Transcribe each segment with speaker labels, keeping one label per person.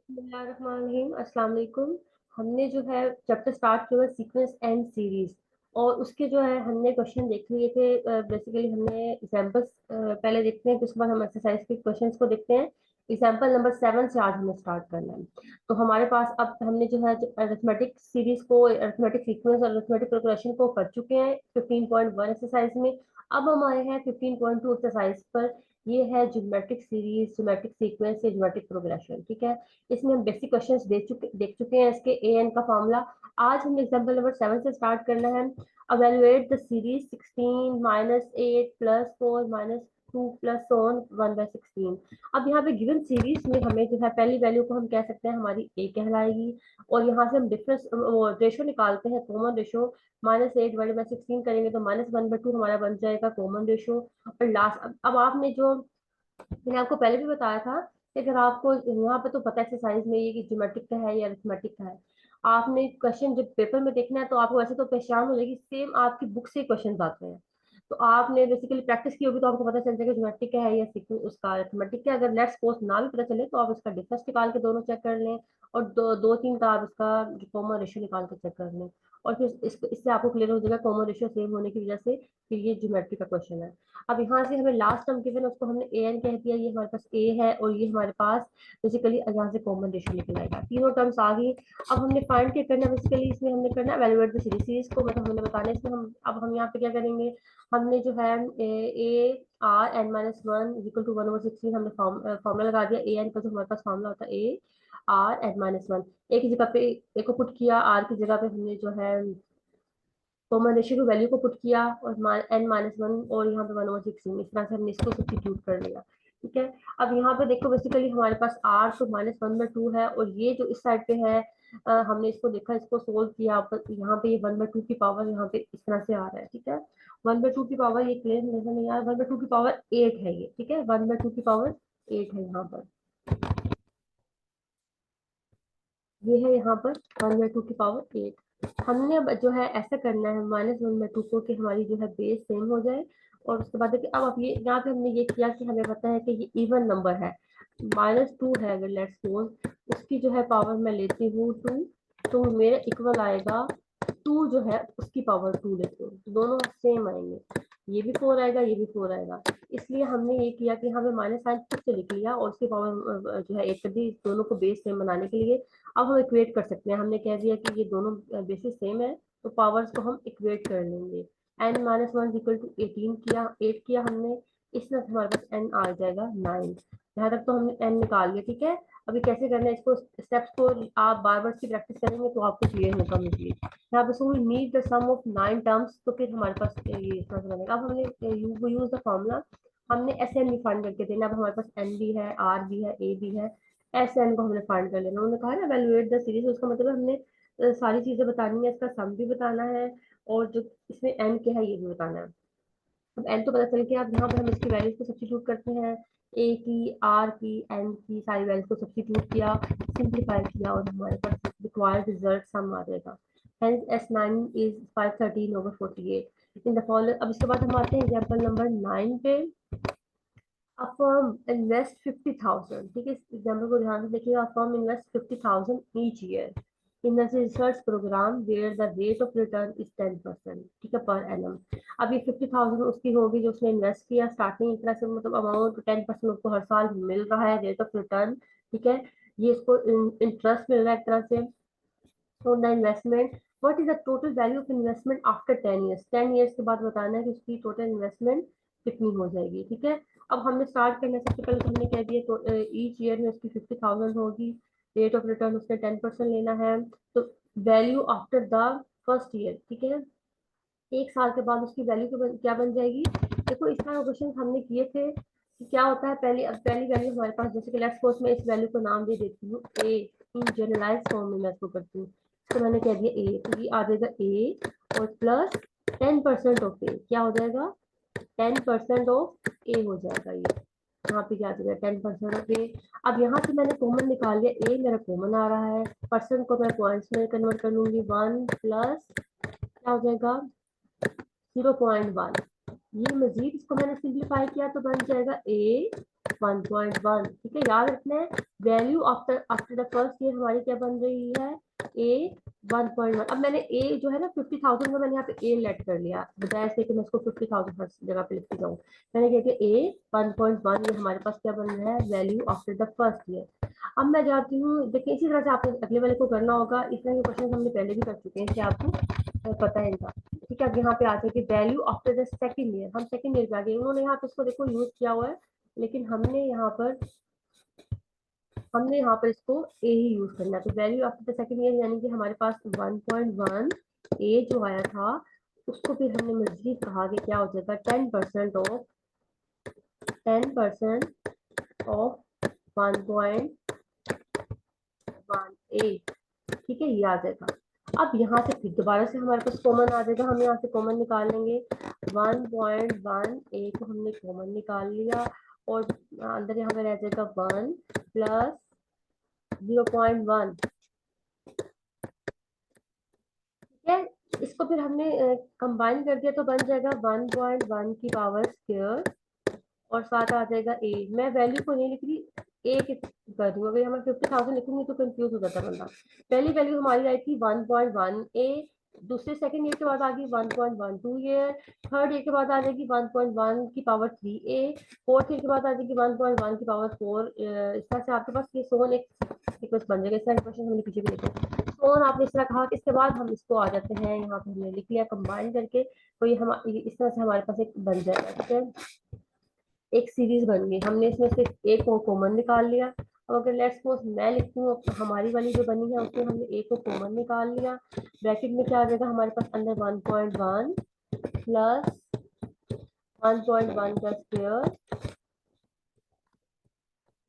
Speaker 1: बिस्मिल्लाहिर्रहमानिर्रहीम, अस्सलाम वालेकुम। हमने जो है चैप्टर स्टार्ट किया हुआ सीक्वेंस एंड सीरीज, और उसके जो है हमने क्वेश्चन देख लिए थे। बेसिकली हमने एग्जांपल्स पहले देखते हैं, फिर उसके बाद हम एक्सरसाइज के क्वेश्चंस को देखते हैं। एग्जांपल नंबर 7 से आज हमें स्टार्ट करना है। तो हमारे पास अब हमने जो है अरिथमेटिक सीरीज को, अरिथमेटिक सीक्वेंस और अरिथमेटिक प्रोग्रेशन को कर चुके हैं 15.1 एक्सरसाइज में। अब हम आए हैं 15.2 एक्सरसाइज पर। ये है ज्योमेट्रिक सीरीज, ज्योमेट्रिक सीक्वेंस या ज्योमेट्रिक प्रोग्रेशन। ठीक है, इसमें हम बेसिक क्वेश्चंस देख चुके हैं, इसके ए एन का फॉर्मूला। आज हम एग्जांपल नंबर 7 से स्टार्ट करना है। Evaluate the series 16 minus 8 plus 4 minus 2 plus on 1/16। अब यहाँ पे गिवन सीरीज में हमें जो है पहली वैल्यू को हम कह सकते हैं हमारी ए कहलाएगी, और यहाँ से हम डिफरेंस रेशो निकालते हैं, कॉमन रेशो। -8/16 करेंगे तो -1/2 हमारा बन जाएगा कॉमन रेशो। और लास्ट अब आपने जो मैंने आपको पहले भी बताया था कि अगर आपको यहाँ पे तो पता है एक्सरसाइज में ये कि ज्योमेट्रिक का है या अरिथमेटिक का है, आपने क्वेश्चन जब पेपर में देखना है तो आपको वैसे तो पहचान हो जाएगी, सेम आपकी बुक से क्वेश्चन आते हैं। तो आपने बेसिकली प्रैक्टिस की होगी तो आपको पता चल जाएगा ज्योमेट्रिक का है या सीक्वेंस उसका अरिथमेटिक का। अगर लेट्स सपोज ना भी पता चले तो आप इसका डिफरेंस निकाल के दोनों चेक कर लें, और दो तीन का आप इसका कॉमन रेशियो निकाल के चेक कर लें, और फिर इससे आपको क्लियर हो जाएगा कॉमन रेशियो सेम होने की वजह से फिर ये ज्योमेट्री का क्वेश्चन है। अब यहाँ से हमें लास्ट टर्म गिवन उसको हमने ए एन कह दिया, ये हमारे पास ए है और ये हमारे पास बेसिकली यहाँ से कॉमन रेशियो निकल आएगा, तीनों टर्म्स आ गई। अब हमने फाइंड क्या करना है, बेसिकली इसमें हमने करना है एवेलुएट द सीरीज। सीरीज को मतलब हमने बताना है इसमें हम, अब हम यहाँ पे क्या करेंगे, हमने जो है a r n minus one equal to 1/16 हमने फॉर्मूला लगा दिया। ए एन का जो हमारे पास फॉर्मूला होता है a r n minus one, एक की जगह पे ए को पुट किया, आर की जगह पे हमने जो है कॉमन रेशियो की वैल्यू को पुट किया, और n-1 और यहाँ पे 1/16, इस तरह से हमने इसको सब्स्टिट्यूट कर लिया। ठीक है, अब यहाँ पे देखो बेसिकली हमारे पास r तो -1/2 है, और ये जो इस साइड पे है हमने इसको देखा, इसको सोल्व किया, यहाँ पे ये 1/2 की पावर यहाँ पे इस तरह से आ रहा है। ठीक है, 1/2 की पावर ये क्लियर नजर नहीं आ रहा, 1/2 की पावर 8 है ये। ठीक है, 1/2 की पावर 8 है यहाँ पर, ये है यहाँ पर 1/2 की पावर 8। हमने अब जो है ऐसा करना है -1/2 को कि हमारी जो है बेस सेम हो जाए, और उसके बाद देखिए अब ये यहाँ पे हमने ये किया कि हमें पता है कि ये इवन नंबर है, -2 है, अगर लेट्स सपोज उसकी जो है पावर मैं लेती हूँ 2, तो मेरे इक्वल आएगा 2 जो है उसकी पावर 2 लेते हो तो दोनों सेम आएंगे, ये भी 4 आएगा, ये भी 4 आएगा। इसलिए हमने ये किया कि हमें माइनस साइन खुद से लिख लिया और उसकी पावर जो है 1 कर दी, दोनों को बेस सेम बनाने के लिए। अब हम इक्वेट कर सकते हैं, हमने कह दिया कि ये दोनों बेसिस सेम है, तो पावर्स को हम इक्वेट कर लेंगे। n-1 इक्वल टू 18 किया, 8 किया हमने, इसमें हमारे पास n आ जाएगा 9। यहाँ तक तो हमने n निकाल लिया। ठीक है, अभी कैसे करना है इसको, स्टेप्स को आप बार बार की प्रैक्टिस करेंगे तो आपको क्लियर होगा मुझे। यहाँ पे so we need the sum of 9 terms, तो फिर हमारे पास ये इस तरह से बनेगा। अब हमने यूज द फॉर्मूला, हमने एस एन भी फाइंड करके देना। अब हमारे पास एन भी है, आर भी है, ए भी है, एस एन को हमने फाइंड कर लेना। उन्होंने कहा ना वैल्यूएट द सीरीज, उसका मतलब हमने सारी चीजें बतानी है, इसका सम भी बताना है, और जो इसमें एन क्या है ये भी बताना है। अब एन तो पता चल गया, अब यहाँ पे हम इसकी वैल्यूज को सब्स्टिट्यूट करते हैं, ए की, आर की, एन की, सारी वैल्यूज को सब्स्टिट्यूट किया, सिंप्लीफाई किया, और हमारे पास रिक्वायर्ड रिजल्ट सम आ जाएगा। Hence S9 is 513/48 in the following. अब इसके बाद हम आते हैं एग्जांपल नंबर 9 पे। A firm invest 50,000, ठीक है, इस एग्जाम्पल को ध्यान से देखिएगा। A firm invest 50,000 each year in a research program where the rate of return is 10%, ठीक है, per annum। अब ये 50,000 उसकी होगी जो उसने इन्वेस्ट किया स्टार्टिंग, एक तरह से मतलब अमाउंट 10% उसको हर साल मिल रहा है, रेट ऑफ रिटर्न। ठीक है, ये इसको इंटरेस्ट मिल रहा है एक तरह से। तो the investment, what is the total value of investment after 10 years, 10 years के बाद बताना है कि उसकी टोटल इन्वेस्टमेंट कितनी हो जाएगी। ठीक है, अब हमने स्टार्ट करना है, सबसे पहले तो हमने कह दिया तो ईच ईयर में उसकी 50,000 होगी, रेट ऑफ रिटर्न उसने 10% लेना है, तो value after the first year. ठीक है, एक साल के बाद उसकी वैल्यू क्या बन जाएगी। देखो इस तरह क्वेश्चन हमने किए थे कि क्या होता है, पहली अब पहली वैल्यू हमारे पास, जैसे कि लेट्स सपोज मैं इस वैल्यू को नाम दे देती हूँ ए, इन जनरलाइज फॉर्म में मैं इसको करती हूँ, तो मैंने कह दिया ए, तो ये आ जाएगा ए और प्लस 10% ऑफ ए, क्या हो जाएगा 10% ऑफ ए हो जाएगा ये, यहाँ पे क्या आ जाएगा 10% ऑफ ए। अब यहाँ से मैंने कॉमन निकाल लिया, ए मेरा कॉमन आ रहा है, परसेंट को मैं पॉइंट्स में कन्वर्ट कर लूंगी, 1 प्लस क्या हो जाएगा 0.1। ये मजीद इसको मैंने सिंप्लीफाई किया तो बन जाएगा ए 1.1। ठीक है, याद रखना है value after after the first year हमारी क्या बन रही है, ए 1.1। अब मैंने ए जो है ना 50,000 का मैंने यहाँ पे ए लेट कर लिया, बजाय से कि मैं इसको 50,000 हर जगह पे लिखती जाऊँ। मैंने क्या किया, ए 1.1 ये हमारे पास क्या बन रहा है, value after the first year. अब मैं जाती हूँ, देखिए इसी तरह से आपने अगले वाले को करना होगा। इस तरह के क्वेश्चन हमने पहले भी कर चुके हैं, इसलिए आपको पता है इनका। ठीक है, अब यहाँ पे आते हैं कि value after the second year, हम सेकंड ईयर पे आ गए। उन्होंने यहाँ पे इसको देखो यूज किया हुआ है, लेकिन हमने यहाँ पर इसको ए ही यूज करना है। तो value after the second year यानी कि हमारे पास 1.1 ए जो आया था, उसको फिर हमने मजीद कहा कि क्या हो जाएगा, 10% ऑफ 1.1 ए। ठीक है, ये आ जाएगा। अब यहाँ से फिर दोबारा से हमारे पास कॉमन आ जाएगा, हम यहाँ से कॉमन निकाल लेंगे। 1.1 ए को हमने कॉमन निकाल लिया, और अंदर यहाँ पे रह जाएगा 1 प्लस 0.1। ठीक है, इसको फिर हमने कंबाइन कर दिया तो बन जाएगा 1.1 की पावर स्क्वायर, और साथ आ जाएगा ए। मैं वैल्यू को नहीं लिख रही, ए के कर रही हूँ। अगर मैं 50,000 लिखूंगी तो कंफ्यूज हो जाता बंदा। पहली वैल्यू हमारी आई थी 1.1 ए, दूसरे सेकंड ईयर के बाद आ गई 1.12 ईयर, थर्ड ईयर के बाद आ जाएगी 1.1 की पावर 3 ए, फोर्थ ईयर के बाद आ जाएगी 1.1 की पावर 4। इस तरह से आपके पास ये सोन एक सीक्वेंस बन जाएगा। इस तरह क्वेश्चन हमने पीछे भी लिखे सोन, आपने इस तरह कहा। इसके बाद हम इसको आ जाते हैं, यहाँ पे हमने लिख लिया कंबाइन करके, तो ये हम इस तरह से हमारे पास एक बन जाएगा। ठीक है, एक सीरीज बन गई, हमने इसमें से एक को कॉमन निकाल लिया। अब अगर लेट्स सपोज मैं लिखूं, तो हमारी वाली जो बनी है उसमें हमने एक को कॉमन निकाल लिया। ब्रैकेट में क्या आ जाएगा हमारे पास, अंदर 1.1 प्लस 1.1 का स्क्वायर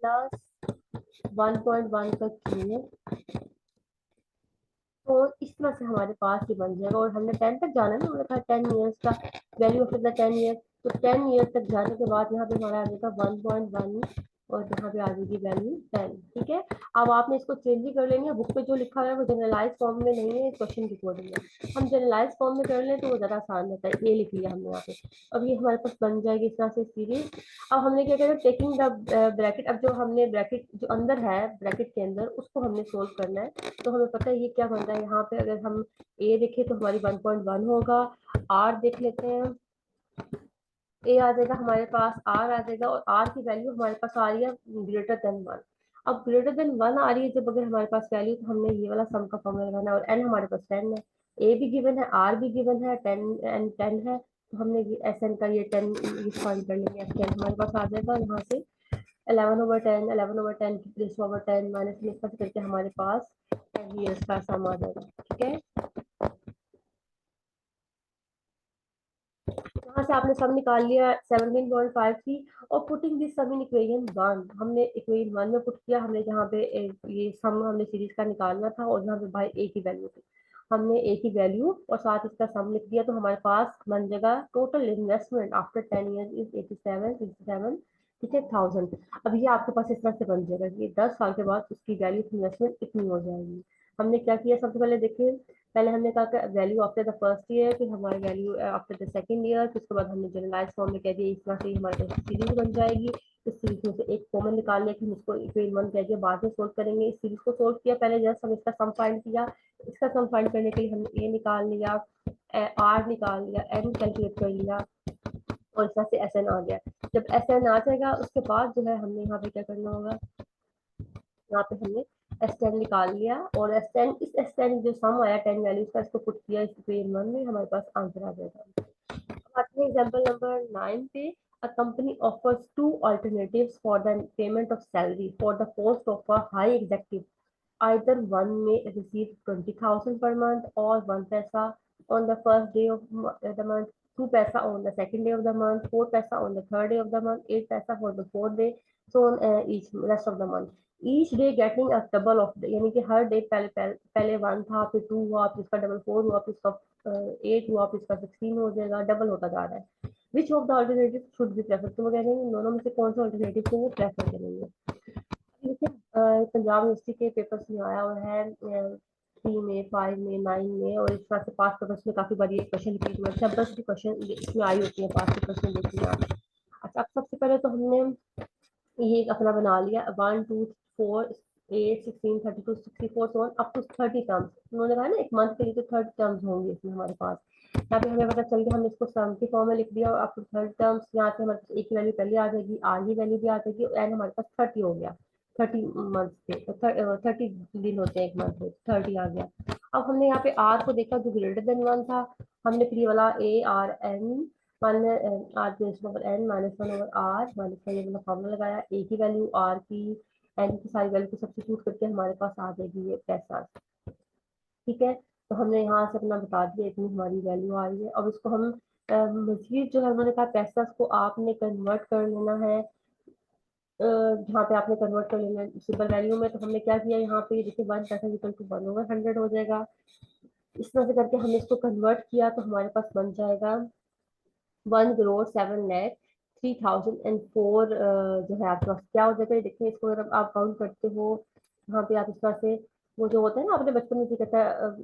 Speaker 1: प्लस 1.1 का क्यूब। तो इस तरह से हमारे पास ये बन जाएगा। और हमने 10 तक जाना है ना, हमने कहा 10 ईयर्स का वैल्यू ऑफ द 10 ईयर। तो 10 ईयर तक जाने के बाद यहाँ पे हमारा आ जाएगा 1.1, और यहाँ पे आ जाएगी वैल्यू 10। ठीक है, अब आपने इसको चेंज भी कर लेंगे। बुक पे जो लिखा हुआ है वो जनरलाइज फॉर्म में नहीं है, क्वेश्चन की कोडिंग है। हम जनरलाइज फॉर्म में कर लें तो वो ज़्यादा आसान रहता है। ये लिख लिया हमने यहाँ पे। अब ये हमारे पास बन जाएगी इस तरह से सीरीज। अब हमने क्या करें, टेकिंग द ब्रैकेट, अब जो हमने ब्रैकेट जो अंदर है ब्रैकेट के अंदर उसको हमने सोल्व करना है। तो हमें पता है ये क्या बन रहा है। यहाँ पे अगर हम ए देखें तो हमारी 1.1 होगा। आर देख लेते हैं, ए आ जाएगा हमारे पास, आर आ जाएगा, और आर की वैल्यू हमारे पास आ रही है ग्रेटर देन 1। अब ग्रेटर देन 1 आ रही है जब अगर हमारे पास वैल्यू, तो हमने ये वाला सम का फॉर्मूला लगाना है। और एन हमारे पास 10 है, ए भी गिवन है, आर भी गिवन है, 10 है। तो हमने एस एन का ये 10 फाइंड कर लेंगे। एस 10 हमारे पास आ जाएगा यहाँ से 11/10, 11/10 की प्लेस ओवर 10 माइनस में करके हमारे पास 10 ईयर्स का सम आ जाएगा। ठीक है, यहाँ से आपने सम निकाल लिया 17.53, और putting this sum in equation 1, हमने इक्वेशन 1 में पुट किया। हमने जहाँ पे ये सम हमने सीरीज का निकालना था, और यहाँ पे भाई ए की वैल्यू थी, हमने ए की वैल्यू और साथ इसका सम लिख दिया। तो हमारे पास बन जाएगा total investment after 10 years is 87, ठीक है, 1000। अब ये आपके पास इस तरह से बन जाएगा कि 10 साल के बाद उसकी वैल्यू इन्वेस्टमेंट इतनी हो जाएगी। हमने क्या किया, सबसे पहले देखिए, पहले हमने कहा value after the first year, फिर हमारी value after the second year, फिर उसके बाद हमने जनरलाइज फॉर्म में कह दिया। इस तरह से हमारे पास सीरीज बन जाएगी। इस सीरीज में से एक कॉमन निकाल लिया कि हम इसको इक्वेशन 1 कह दिया, बाद में सोल्व करेंगे। इस सीरीज को सोल्व किया, पहले जस्ट हम इसका सम फाइंड किया। इसका सम फाइंड करने के लिए हमने ए निकाल लिया, आर निकाल लिया, एन कैलकुलेट कर लिया, और इस तरह से एस एन आ गया। जब एस एन आ जाएगा उसके बाद जो है हमने यहाँ पे क्या करना होगा, यहाँ पे हमने S10 निकाल लिया, और S10 इस S10 जो सम आया 10 वैल्यूज का, इसको पुट किया इस इक्वेशन 1 में, हमारे पास आंसर आ जाएगा। आते हैं एग्जांपल नंबर 9 पे। A company offers two alternatives for the payment of salary for the post of a high executive. Either one may receive 20,000 per month, or 1 paisa on the first day of the month, 2 paisa on the second day of the month, 4 paisa on the third day of the month, 8 paisa for the fourth day, so on each rest of the month. Each day getting a double of day, यानी कि हर day पहले 1 था, फिर 2 हुआ, फिर इसका double 4 हुआ, फिर इसका 8 हुआ, फिर इसका 16 हो जाएगा, डबल होता जा रहा है। Which of the alternative should be prefer, तो वो कह रहे हैं दोनों में से कौन सा ऑल्टरनेटिव को वो प्रेफर करेंगे। देखिए पंजाब यूनिवर्सिटी के पेपर्स में आया हुआ है 3 में, 5 में, 9 में, और इस तरह से पास पेपर्स में काफी बार ये क्वेश्चन रिपीट हुआ है। 10 क्वेश्चन इसमें आई होती है पास पेपर्स में, देखिए आप। अच्छा, अब सबसे पहले तो हमने ये एक अपना बना लिया 1 2 4 8 16 32 64 so अप टू 30 टर्म्स। उन्होंने कहा ना एक मंथ के लिए तो 30 टर्म्स होंगे इसमें हमारे पास। यहाँ पे हमें पता चल गया, हमने इसको सम की फॉर्म में लिख दिया और अप टू 30 टर्म्स। यहाँ से हमारे पास एक की वैल्यू पहले आ जाएगी, आर की वैल्यू भी आ जाएगी, एंड हमारे पास 30 हो गया। 30 मंथ के 30 दिन होते हैं एक मंथ में, 30 आ गया। अब हमने यहाँ पे आर को देखा जो ग्रेटर देन 1 था, हमने फिर ये वाला a r n r over n -1/r minus ये वाला फॉर्मूला लगाया, ए की वैल्यू आर की एन की सारी वैल्यू को सब्स्टिट्यूट करके हमारे पास आ जाएगी ये पैसा। ठीक है, तो हमने यहाँ से अपना बता दिया इतनी हमारी वैल्यू आ रही है। अब इसको हम मजीद जो है उन्होंने कहा पैसा को आपने कन्वर्ट कर लेना है, जहाँ पे आपने कन्वर्ट कर लेना है सिंपल वैल्यू में। तो हमने क्या किया, यहाँ पे देखिए 1 पैसा इक्वल टू 1/100 हो जाएगा। इस तरह से करके हमने इसको कन्वर्ट किया तो हमारे पास बन जाएगा 1,07,03,004। जो है आपके पास क्या हो जाएगा, देखिए इसको अगर आप काउंट करते हो यहाँ पे आप इस तरह से, वो जो होता है ना आपने बचपन में सीखा था,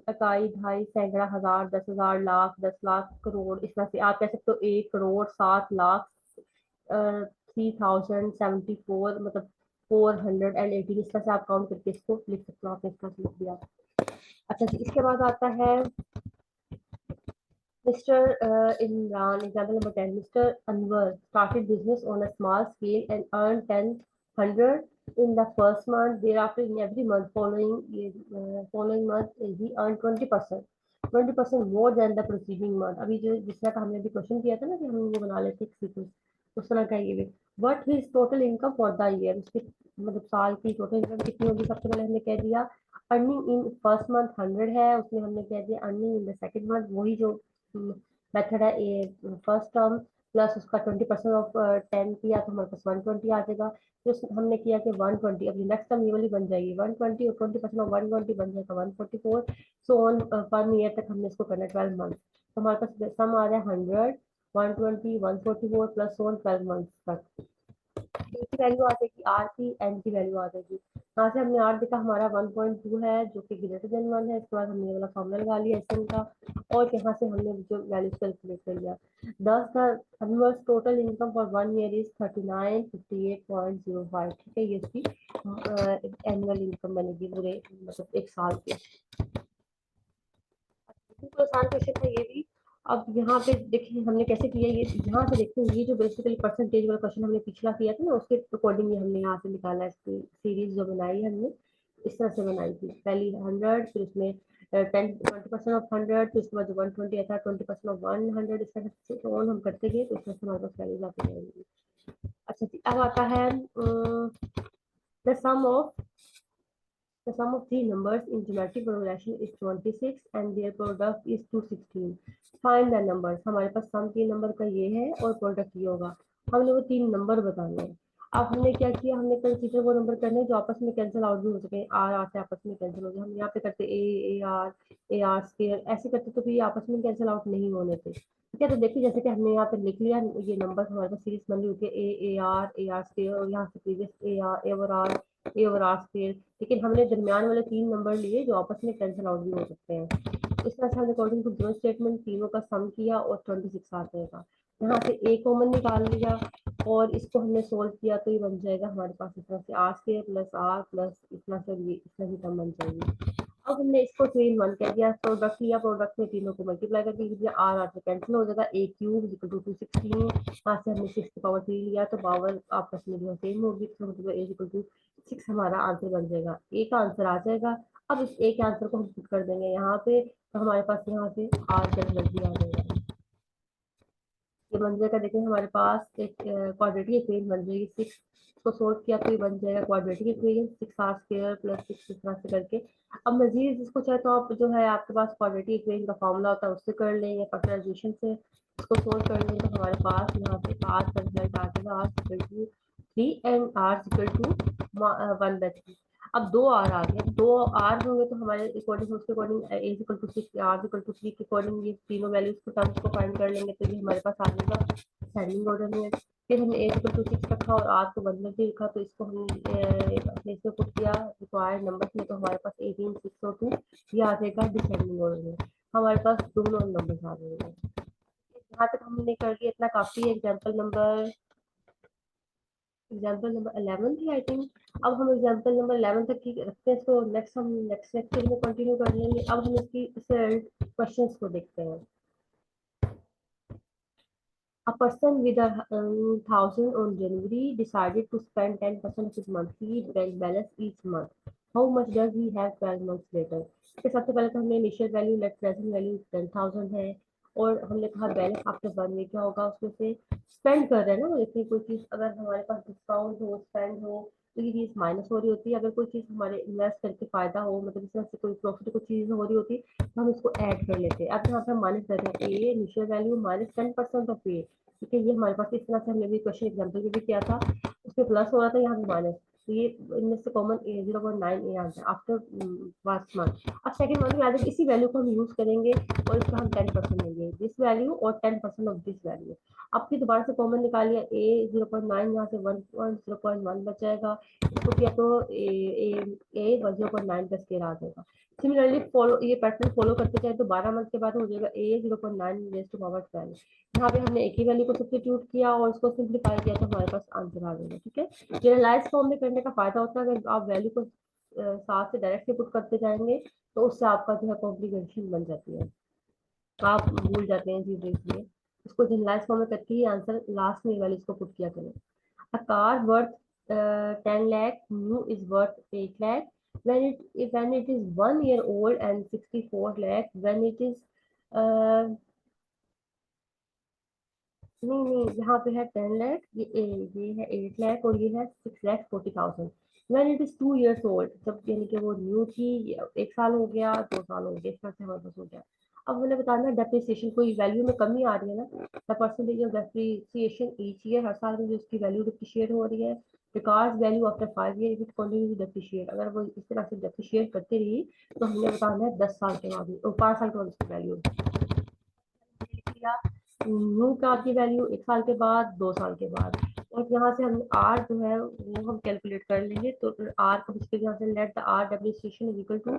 Speaker 1: इकाई ढाई सैकड़ा हजार 10,000 लाख 10 लाख करोड़, इस तरह से आप कह सकते हो 1,07,00,000 3,074 मतलब 418, इस तरह से आप काउंट करके इसको लिख सकते हो। आपने इस तरह से लिख दिया। अच्छा जी, इसके बाद आता है Mr. Imran, example number 10. Mr. Anwar started business on a small scale and earned 10,100 in the first month. Thereafter, in every month following month, he earned 20%. 20% more than the preceding month. अभी जो जिस तरह का हमने अभी question किया था ना कि हम वो बना लेते हैं सीक्वेंस, उस तरह का ये भी। What his total income for the year, उसकी मतलब साल की टोटल इनकम कितनी होगी, सबसे पहले हमने कह दिया अर्निंग इन फर्स्ट मंथ 100 है, उसमें हमने कह दिया earning in the second month, वही जो मेथड है ए फर्स्ट टर्म प्लस उसका 20% ऑफ 10 किया तो हमारे पास 120 आ जाएगा। फिर हमने किया कि 120, अभी नेक्स्ट टर्म ये वाली बन जाएगी 120 और 20% ऑफ 120 बन जाएगा 144। सो ऑन पर ईयर तक हमने इसको करना 12 मंथ। तो हमारे पास सम आ रहा है 100 120 144 प्लस ऑन 12 मंथ तक। ए की वैल्यू आ जाएगी, आर की एन की वैल्यू आ जाएगी। यहाँ से हमने आर देखा हमारा 1.2 है जो कि ग्रेटर देन 1 है। इसके बाद हमने ये वाला फॉर्मूला लगा लिया एस एन का और यहाँ से हमने जो वैल्यूज कैलकुलेट कर लिया। 10 the total income for 1 year is 3958.05। ठीक है, ये इसकी एनुअल इनकम बनेगी पूरे मतलब एक साल की। बिल्कुल आसान क्वेश्चन था ये भी। अब यहाँ पे देखिए हमने कैसे किया, ये यहाँ से देखते हैं ये जो बेसिकली परसेंटेज वाला क्वेश्चन हमने पिछला किया था ना उसके अकॉर्डिंग हमने यहाँ से निकाला है। इसकी सीरीज जो बनाई है हमने इस तरह से बनाई थी, पहली 100 फिर उसमें 20% ऑफ 100, फिर उसके बाद 120 था 20% ऑफ 100, इस तरह से तो ऑन हम करते गए तो उसमें से हमारे पास वैल्यूज आती रहेंगी। अच्छा जी, अब आता है the sum of The sum of three numbers in geometric progression is 26 and their product is 216. Find the numbers. हमारे पास सम तीन नंबर का ये है और प्रोडक्ट ये होगा। हमने वो तीन नंबर बताने हैं। अब हमने क्या किया, हमने कंसीडर वो नंबर करने जो आपस में कैंसिल आउट भी हो सके, आर आर से आपस में कैंसिल हो जाए। हम यहाँ पे करते ए आर स्क्वायर ऐसे करते तो भी आपस में कैंसिल आउट नहीं होने थे। ठीक है, तो देखिए जैसे कि हमने यहाँ पे लिख लिया ये नंबर हमारे पास सीरीज बन रही होती है ए आर स्क्वायर और यहाँ से previous a over r square. लेकिन हमने दरमियान वाले तीन नंबर लिए जो आपस में कैंसिल आउट भी हो सकते हैं। इस तरह से हमने अकॉर्डिंग टू गिवन स्टेटमेंट तीनों का सम किया और 26 आ जाएगा। यहाँ से ए कॉमन निकाल लिया और इसको हमने सोल्व किया तो ये बन जाएगा हमारे पास इस तरह से r square plus r plus इतना से ये इस तरह की टर्म बन जाएगी। अब हमने इसको 3 1 कह दिया, प्रोडक्ट लिया, प्रोडक्ट में तीनों को मल्टीप्लाई करके लिख दिया, आर आर से कैंसिल हो जाएगा, ए क्यूब इक्वल टू 216। यहाँ से हमने 6 की पावर 3 लिया तो पावर आपस में जो सेम होगी तो मतलब ए इक्वल टू 6 हमारा आंसर बन जाएगा, ए का आंसर आ जाएगा। अब इस ए के आंसर को हम पुट कर देंगे यहाँ पे तो हमारे पास यहाँ से आर का रिजल्ट भी आ जाएगा। ये बन जाएगा, देखिए हमारे पास एक क्वाड्रेटिक इक्वेशन बन जाएगी 6 को सोल्व किया तो ये बन जाएगा quadratic equation 6r square plus 6 इस तरह से करके। अब मजीद इसको चाहे तो आप जो है आपके पास क्वाड्रेटिक इक्वेशन का फॉर्मूला होता है उससे कर लें या फैक्टराइजेशन से इसको सोल्व कर लें तो हमारे पास यहाँ से r का रिजल्ट आ जाएगा r equal to 3 and r equal to 1/3। अब दो आर आ गए, दो आर होंगे तो हमारे अकॉर्डिंग उसके according a equal to 6 r equal to 3 के अकॉर्डिंग ये तीनों वैल्यूज को टर्म्स को फाइंड कर लेंगे तो ये हमारे पास आ जाएगा असेंडिंग ऑर्डर में। फिर हमने ए इक्वल टू 6 रखा और आर को बदल के लिखा तो इसको हमने अपने इसमें पुट किया रिक्वायर्ड नंबर्स में तो हमारे पास 18 6 और 2 ये आ जाएगा डिसेंडिंग ऑर्डर में। हमारे पास दोनों नंबर आ जाएंगे। यहाँ तक हमने कर लिया, इतना काफी है। एग्जाम्पल नंबर एग्जाम्पल नंबर 11 थी आई थिंक। अब हम एग्जाम्पल नंबर 11 तक की रखते हैं, इसको नेक्स्ट हम नेक्स्ट लेक्चर में कंटिन्यू कर लेंगे। अब हम इसकी क्वेश्चंस को देखते हैं। A person with a thousand on January decided to spend 10% of his monthly bank balance each month. How much does he have 12 months later? इसके सबसे पहले तो हमने initial value late present value 10,000 है, और हमने कहा बैलेंस आफ्टर 1 वीक क्या होगा, उसमें से स्पेंड कर रहे हैं ना, जैसे कोई चीज अगर हमारे पास डिस्काउंट हो, स्पेंड हो, तो ये चीज माइनस हो रही होती है। अगर कोई चीज हमारे इन्वेस्ट करके फायदा हो, मतलब इस तरह से कोई प्रॉफिट कोई चीज हो रही होती है, तो हम इसको ऐड कर लेते हैं। अब यहाँ पे हम माइनस कर रहे हैं ए इनिशियल वैल्यू माइनस 10% ऑफ ए। ठीक है, ये हमारे पास इस तरह से हमने भी क्वेश्चन एग्जाम्पल में भी किया था, उसमें प्लस हो रहा था, यहाँ पे माइनस। तो ये इनमें से common A 0.9 A answer after first month. अब सेकंड मंथ में आ इसी वैल्यू को हम यूज करेंगे, और इसका हम 10% लेंगे, दिस वैल्यू और 10% ऑफ दिस वैल्यू। अब फिर दोबारा से कॉमन निकालिए, ए 0.9 यहाँ से 1.0.1 बच जाएगा, इसको किया तो ए 0.9 का स्केयर आ जाएगा। सिमिलरली फॉलो ये पैटर्न फॉलो करते जाए तो 12 मंथ के बाद हो जाएगा ए 0.9 रेज टू पावर 12। यहाँ पे हमने एक ही वैल्यू को सब्स्टिट्यूट किया और इसको सिंप्लीफाई किया तो हमारे पास आंसर आ जाएगा। ठीक है, जनरलाइज फॉर्म में करने का फायदा होता है, अगर आप वैल्यू को साथ से डायरेक्टली पुट करते जाएंगे तो उससे आपका जो है कॉम्प्लिकेशन बन जाती है, आप भूल जाते हैं चीजें, इसलिए इसको जनरलाइज फॉर्म में करके ही आंसर लास्ट में वाले इसको पुट किया करें। A car worth 10 lakh new is worth 8 lakh when it is 1 year old, and 64 lakh when it is नहीं नहीं, यहाँ पे है 10 लाख, ये है 8 लाख, और ये है 6,40,000। When it is 2 years old, जब यानी कि वो न्यू थी, 1 साल हो गया, 2 साल हो गया, इस तरह से हमारे पास हो गया। अब मैंने बताना डेप्रिसिएशन, कोई वैल्यू में कमी आ रही है ना, the percentage of depreciation each year, हर साल में जो उसकी वैल्यू डिप्रिशिएट हो रही है, records value after 5 years it continue to depreciate. अगर वो इस तरह से डेप्रिशिएट करते रही तो हमने बताना है 10 साल के बाद, और 5 साल के बाद उसकी वैल्यू या न्यू का की वैल्यू 1 साल के बाद, 2 साल के बाद। और यहाँ से हम आर जो है वो हम कैलकुलेट कर लेंगे, तो आर को इसके यहाँ से let the r depreciation is equal to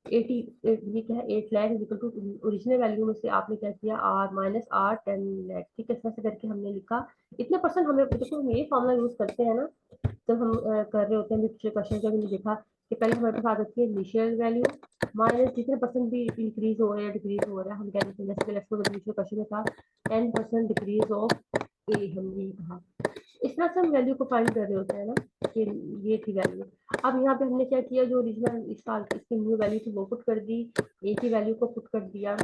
Speaker 1: 80, ये क्या है 8 lakh is equal to original value में से आपने क्या किया आर माइनस आर 10 लाख। ठीक है, इस तरह से करके हमने लिखा इतने परसेंट। हमें देखो हम ये फॉर्मूला यूज करते हैं ना जब हम कर रहे होते हैं पिछले क्वेश्चन, जब हमने देखा कि पहले हमारे पास आ जाती है इनिशियल वैल्यू माइनस जितने परसेंट भी इंक्रीज हो रहा है डिक्रीज हो रहा है, हम कह देते हैं जैसे पिछले क्वेश्चन में था 10% डिक्रीज ऑफ ए, हमने ये कहा। इस तरह से हम वैल्यू को फाइंड कर रहे होते हैं ना, कि ये थी वैल्यू। अब यहाँ पे हमने क्या किया, जो ओरिजिनल इस साल की इसकी न्यू वैल्यू थी वो पुट कर दी, ए की वैल्यू को पुट कर दिया।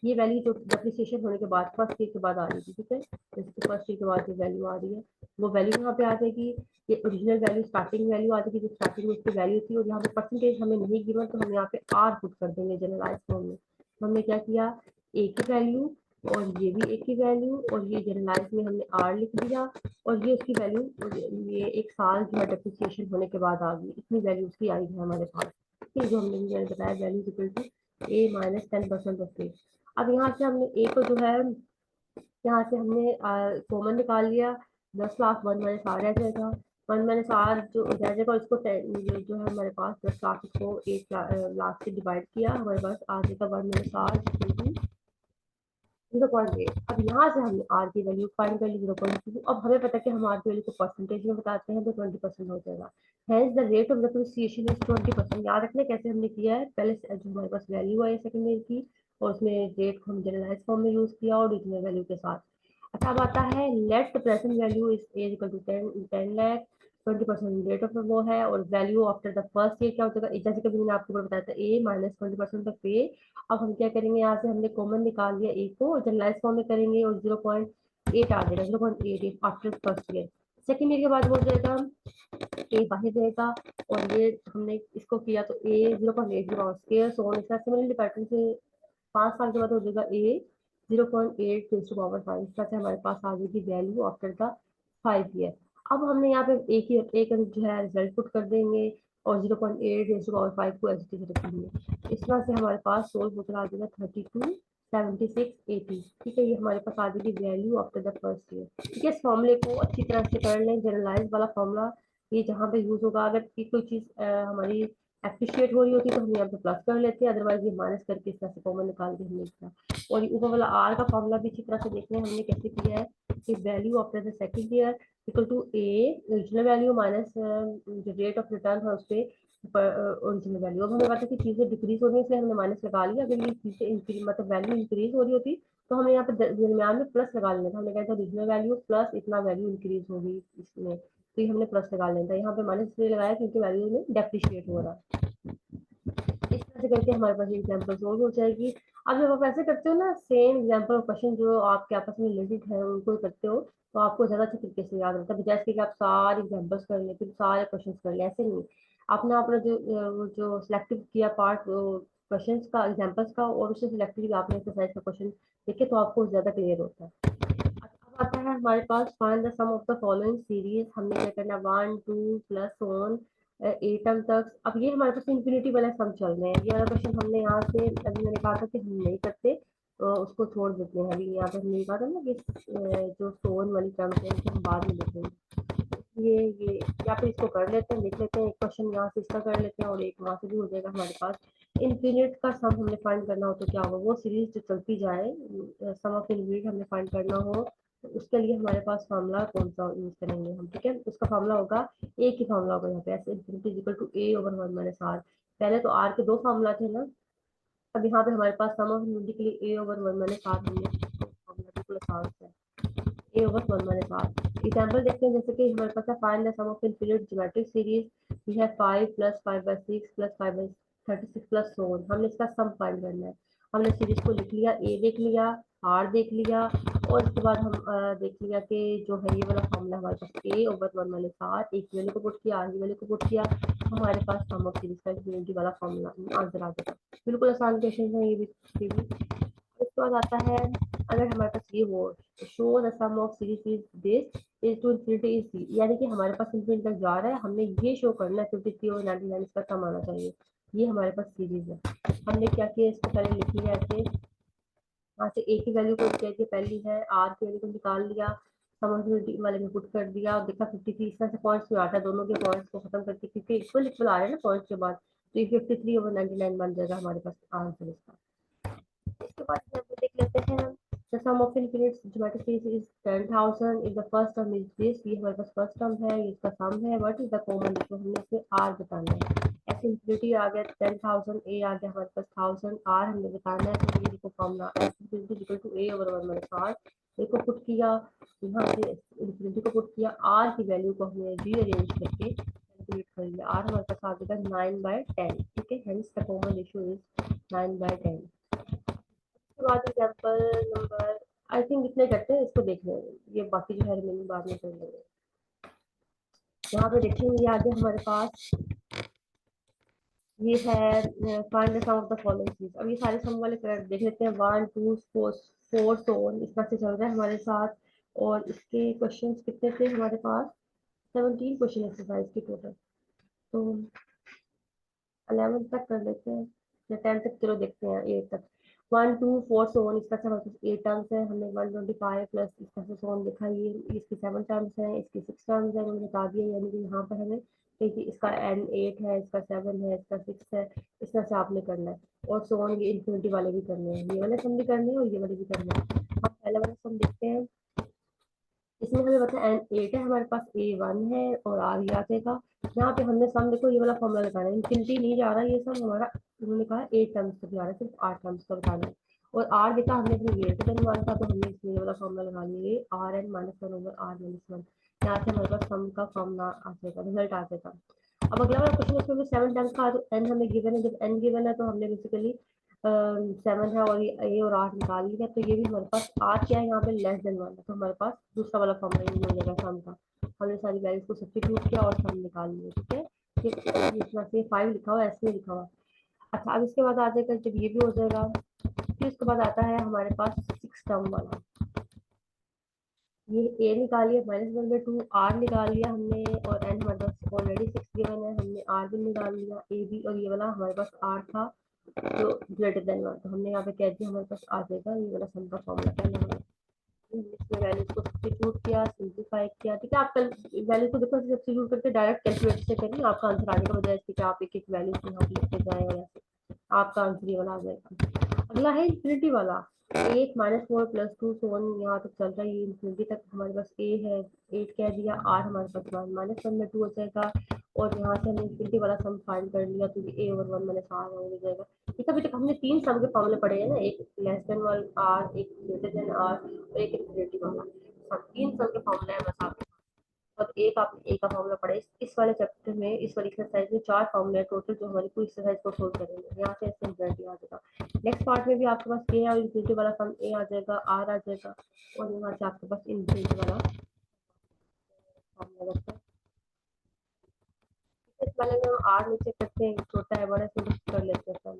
Speaker 1: ये वैल्यू जो डेप्रिसिएशन होने के बाद फर्स्ट ईयर के बाद आ रही थी, ठीक है, जैसे कि फर्स्ट ईयर के बाद जो वैल्यू आ रही है वो वैल्यू यहाँ पे आ जाएगी। ये ओरिजिनल वैल्यू स्टार्टिंग वैल्यू आ जाएगी जो स्टार्टिंग में उसकी वैल्यू थी, और यहाँ पे परसेंटेज हमें नहीं गिवन तो हम यहाँ पे आर पुट कर देंगे जनरलाइज फॉर्म में। हमने क्या किया, ए की वैल्यू और ये भी ए की वैल्यू, और ये जनरलाइज में हमने आर लिख दिया, और ये उसकी वैल्यू, ये 1 साल जो है डेप्रिसिएशन होने के बाद आ गई, इतनी वैल्यू उसकी आई है हमारे पास। ठीक है, जो हमने बताया value equal to A minus 10% of A. अब यहाँ से हमने ए को जो है, यहाँ से हमने कॉमन निकाल लिया, 10 लाख 1 - 8 रह जाएगा, 1 - 8 जो रह जाएगा, इसको जो है हमारे पास 10 लाख को 1 लाख से डिवाइड किया, हमारे पास आ जाएगा 1 - 8 0.8। अब यहाँ से हमने आर की वैल्यू फाइंड कर ली 0.2। अब हमें पता है कि हम आर की वैल्यू को परसेंटेज में बताते हैं तो 20% हो जाएगा। Hence the rate of depreciation is 20%। याद रखना कैसे हमने किया है, पहले जो हमारे पास वैल्यू है सेकंड ईयर की, और उसमें रेट को हम जनरलाइज फॉर्म में यूज किया और ओरिजिनल वैल्यू के साथ। अच्छा, अब आता है let the present value is a equal to 10 lakh, 20% rate of वो है, और value after the first year क्या हो जाएगा, जैसे कभी मैंने आपको बताया था ए माइनस 20% ऑफ ए। अब हम क्या करेंगे, यहाँ से हमने कॉमन निकाल लिया ए को, जनरलाइज फॉर्म में करेंगे, और 0.8 आ जाएगा, 0.8 after first year. Second year के बाद हो जाएगा ए बाहर जाएगा, और ये हमने इसको किया तो ए 0.8 स्केयर सोन इसका सिमिलरली पैटर्न से 5 साल के बाद हो जाएगा ए 0.8 टू पावर 5। इस तरह से हमारे पास आ जाएगी वैल्यू आफ्टर द 5 ईयर। अब हमने यहाँ पे एक जो है रिजल्ट पुट कर देंगे, और 0.8 रेज़ टू पावर 5 को ऐसे रखेंगे। इस तरह से हमारे पास सोल्व होकर आ जाएगा 32 76 80। ठीक है, ये हमारे पास आ जाएगी value after the first year. ठीक है, इस फॉर्मूले को अच्छी तरह से कर लें, जनरलाइज वाला फॉर्मूला ये जहाँ पे यूज होगा, अगर कोई चीज हमारी एप्रिशिएट हो रही होती तो हम यहाँ पे प्लस कर लेते हैं, अदरवाइज ये माइनस करके इस तरह से कॉमन निकाल के हमने किया। और ये ऊपर वाला आर का फॉर्मूला भी अच्छी तरह से देखना है हमने कैसे किया है कि value after the second year equal to a original value minus जो रेट ऑफ रिटर्न था उस पर ओरिजिनल वैल्यू। अब हमें पता है कि चीजें डिक्रीज हो रही है इसलिए हमने माइनस लगा लिया, अगर ये चीजें मतलब वैल्यू इंक्रीज हो रही होती तो हमें यहाँ पे दरमियान में प्लस लगा लेना था, हमने कहा था ओरिजिनल वैल्यू प्लस इतना वैल्यू इंक्रीज होगी इसमें, तो ये हमने प्लस लगा लेना था। यहाँ पे माइनस इसलिए लगाया क्योंकि वैल्यू में डेप्रिशिएट हो रहा है। इस तरह से करके हमारे पास एग्जाम्पल सोल्व हो जाएगी। अब जब आप ऐसे करते हो ना सेम एग्जाम्पल क्वेश्चन जो आपके आपस में रिलेटेड है उनको करते हो तो आपको ज्यादा अच्छे तरीके से याद रहता है, जैसे कि आप सारे एग्जाम्पल्स कर लें फिर सारे क्वेश्चन कर लें, ऐसे नहीं। आपने अपना जो सिलेक्टिव किया पार्ट क्वेश्चन का एग्जाम्पल्स का और उससे सिलेक्टिव आपने एक्सरसाइज का क्वेश्चन देखे तो आपको ज्यादा क्लियर होता है। अब आता है हमारे पास find the sum of the following series, हमने क्या करना 1 2 प्लस 1 एटम तक। अब ये हमारे पास इंफिनिटी वाला सम चल रहे हैं, ये वाला क्वेश्चन हमने यहाँ से अभी मैंने कहा था कि हम नहीं करते तो उसको छोड़ देते हैं। अभी यहाँ पे हमने कहा था ना कि जो स्टोन वाली टर्म्स है इनको हम बाद में देखेंगे, ये या फिर इसको कर लेते हैं, देख लेते हैं एक क्वेश्चन यहाँ से इसका कर लेते हैं और एक वहाँ से भी हो जाएगा हमारे पास। इन्फिनिट का सम हमने फाइंड करना हो तो क्या होगा, वो सीरीज जो चलती जाए सम ऑफ इन्फिनिट हमने फाइंड करना हो तो उसके लिए हमारे पास फार्मूला कौन सा यूज करेंगे हम, ठीक है। उसका फार्मूला होगा ए की फार्मूला होगा यहाँ पे ऐसे infinity equal to A over 1 - r. पहले तो आर के दो फार्मूला थे ना, अब यहाँ पे हमारे पास सम ऑफ इन्फिनिटी के लिए ए ओवर 1 - आर हमने फार्मूला बिल्कुल आसान है ए ओवर 1 - आर। एग्जाम्पल देखते हैं जैसे कि हमारे पास है find the sum of infinite geometric series, we have 5 plus 5/6 plus 5/36 plus so on. हमने इसका सम फाइंड करना है। हमने सीरीज को लिख लिया, ए देख लिया, आर देख लिया और इसके बाद हम देख लिया कि जो है ये वाला फॉर्मूला हमारे पास ए ओवर 1 - आर, एक की वैल्यू को पुट किया, आर की वैल्यू को पुट किया, हमारे पास सम ऑफ सीरीज का इनफिनिटी वाला फॉर्मूला आंसर आ जाएगा। बिल्कुल आसान क्वेश्चन है ये भी। उसके बाद आता है अगर हमारे पास ये हो show the sum of series is this is to infinity is C, यानी कि हमारे पास इनफिनिटी तक जा रहा है, हमने ये शो करना है 53 और 99 इसका सम आना चाहिए। ये हमारे पास सीरीज है। हमने क्या किया इसको पहले लिख लिया ऐसे, यहाँ से ए की वैल्यू को क्या की पहली है, आर की वैल्यू को निकाल लिया, सम ऑफ इनफिनिटी वाले में पुट कर दिया और देखा 53 इस तरह से पॉइंट्स में आता है, दोनों के पॉइंट्स को खत्म करके क्योंकि इक्वल इक्वल आ रहे हैं ना पॉइंट्स के बाद, तो ये 53 ओवर 99 बन जाएगा हमारे पास आंसर इसका। इसके बाद एग्जांपल देख लेते हैं हम। The sum of infinite geometric series is 10,000 if the first term is this, ये हमारे पास फर्स्ट टर्म है, ये इसका सम है, what is the common difference, हमने इसमें आर बताना है। ऐसे इंफिनिटी आ गया 10,000, ए आ गया हमारे पास 1000, आर हमने बताना है तो ये देखो formula S infinity equal to A over 1 - R. A को पुट किया, यहाँ से इंफिनिटी को पुट किया, आर की वैल्यू को हमने रीअरेंज करके कैलकुलेट कर लिया, आर हमारे पास आ जाएगा 9/10, ठीक है, hence the common ratio is 9/10। बाद एग्जाम्पल नंबर आई थिंक इतने करते हैं, इसको देख लेंगे, ये बाकी जो है रिमेनिंग बाद में कर लेंगे। यहाँ पे देखेंगे ये आगे हमारे पास ये है find the sum of the following चीज। अब ये सारे सम वाले कर देख लेते हैं 1 2 4 सो ऑन इस तरह से चल रहा है हमारे साथ। और इसके क्वेश्चंस कितने थे हमारे पास, 17 क्वेश्चन एक्सरसाइज की टोटल, तो 11 तक कर लेते हैं या 10 तक, चलो देखते हैं 8 तक। 1 2 4 सोन इसका हमारे पास 8 टर्म्स है, हमने 125 प्लस इसका से सोन लिखा, ये इसकी 7 टर्म्स है, इसकी 6 टर्म्स है, मैंने बता दिया, यानी कि यहाँ पर हमें क्योंकि इसका n 8 है, इसका 7 है, इसका 6 है, इस तरह से आपने करना है। और सोन ये इन्फिनिटी वाले भी करने हैं, ये वाले सम भी करने हैं और ये वाले भी करने हैं। अब पहले वाला सम देखते हैं, इसमें हमें पता है n 8 है, हमारे पास a1 है और r ही आ जाएगा। यहाँ पे हमने सम देखो ये वाला फॉर्मूला लगाना है, इनफिनिटी नहीं जा रहा ये सम हमारा, उन्होंने कहा 8 टर्म्स तक जा रहा है, सिर्फ 8 टर्म्स का बताना है। और r देखा हमने अपने ग्रेटर देन 1 था तो हमने इसमें ये वाला फॉर्मूला लगा लिया, rn - 1 ओवर r - 1। यहाँ से हमारे पास सम का फॉर्मूला आ जाएगा, रिजल्ट आ जाएगा। अब अगला वाला क्वेश्चन उसमें 7 टर्म्स का, तो n हमें गिवन है, जब n गिवन है तो हमने बेसिकली 7 है और ये a और r निकाल लिया, तो ये भी हमारे पास r क्या है यहाँ पे लेस देन 1 है, तो हमारे पास दूसरा वाला फॉर्मूला यूज हो जाएगा सम का। हमने सारी वैल्यूज को सब्स्टिट्यूट किया और सम निकाल लिया, ठीक है। इसमें से 5 लिखा हुआ ऐसे लिखा हुआ। अच्छा अब इसके बाद आ जाएगा जब ये भी हो जाएगा, फिर उसके बाद आता है हमारे पास 6 टर्म वाला, ये a निकाल लिया -1/2, r निकाल लिया हमने और n हमारे पास ऑलरेडी 6 गिवन है, हमने r भी निकाल लिया, a भी, और ये वाला हमारे पास r था जो ग्रेटर देन 1, तो हमने यहाँ पे कह दिया हमारे पास आ जाएगा ये वाला सम का फॉर्मूला पहले वाला। इसमें वैल्यूज को सब्स्टिट्यूट किया, सिंप्लीफाई किया। ठीक है, आप कल वैल्यू को देखो सब्स्टिट्यूट करके डायरेक्ट कैलकुलेटर से करिए, आपका आंसर आने का, बजाय इसके कि आप एक एक वैल्यू यहाँ पे लिखते जाए, और ऐसे आपका आंसर ये वाला आ जाएगा। अगला है इंफिनिटी वाला, 8 - 4 + 2 से 1 यहाँ तक चल रहा है, ये इंफिनिटी तक हमारे पास ए है, 8 कह दिया, आर हमारे पास 1 - 1 में 2 हो जाएगा, और यहाँ से हमने इंफिनिटी वाला सम फाइंड कर लिया, तो ये a/1 - r हो जाएगा। ठीक है, अभी तक हमने 3 सम के फॉर्मूले पढ़े हैं ना, एक लेस देन वाला आर, एक ग्रेटर देन आर, और एक इंफिनिटी वाला। सब 3 सम के फॉर्मूले हैं बस आपके, और एक आपने ए का फॉर्मूला पढ़ा है। इस वाले चैप्टर में, इस वाली एक्सरसाइज में 4 फॉर्मूले टोटल, जो हमारी पूरी एक्सरसाइज को सोल्व करेंगे। यहाँ से ऐसे रिजल्ट आ जाएगा। नेक्स्ट पार्ट में भी आपके पास ए और इंफिनिटी वाला सम, ए आ जाएगा, आर आ जाएगा, और यहाँ से आपके पास इंफिनिटी वाला फॉर्मूला बचता है। इस वाले में हम आर नीचे करते हैं, छोटा है बड़ा है, तो कर लेते हैं सम।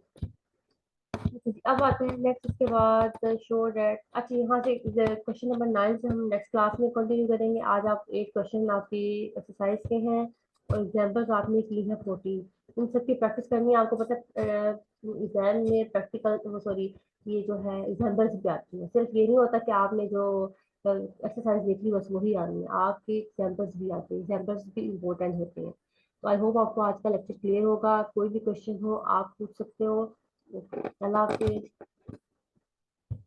Speaker 1: अब आते हैं नेक्स्ट, इसके बाद शो डेट। अच्छा, यहाँ से क्वेश्चन नंबर 9 से हम नेक्स्ट क्लास में कंटिन्यू करेंगे। आज आप 8 क्वेश्चन आपकी एक्सरसाइज के हैं, और एग्जाम्पल्स आपने ली है 14। इन सब की प्रैक्टिस करनी है। आपको पता है एग्जाम में प्रैक्टिकल, सॉरी, ये जो है एग्जाम्पल्स भी आती है। सिर्फ ये नहीं होता कि आपने जो एक्सरसाइज देख ली बस वही आनी है, आपके एग्जाम्पल्स भी आते हैं, एग्जाम्पल्स भी इम्पोर्टेंट होते हैं। तो आई होप आपको आज का लेक्चर क्लियर होगा। कोई भी क्वेश्चन हो आप पूछ सकते हो। अल्लाह हाफिज।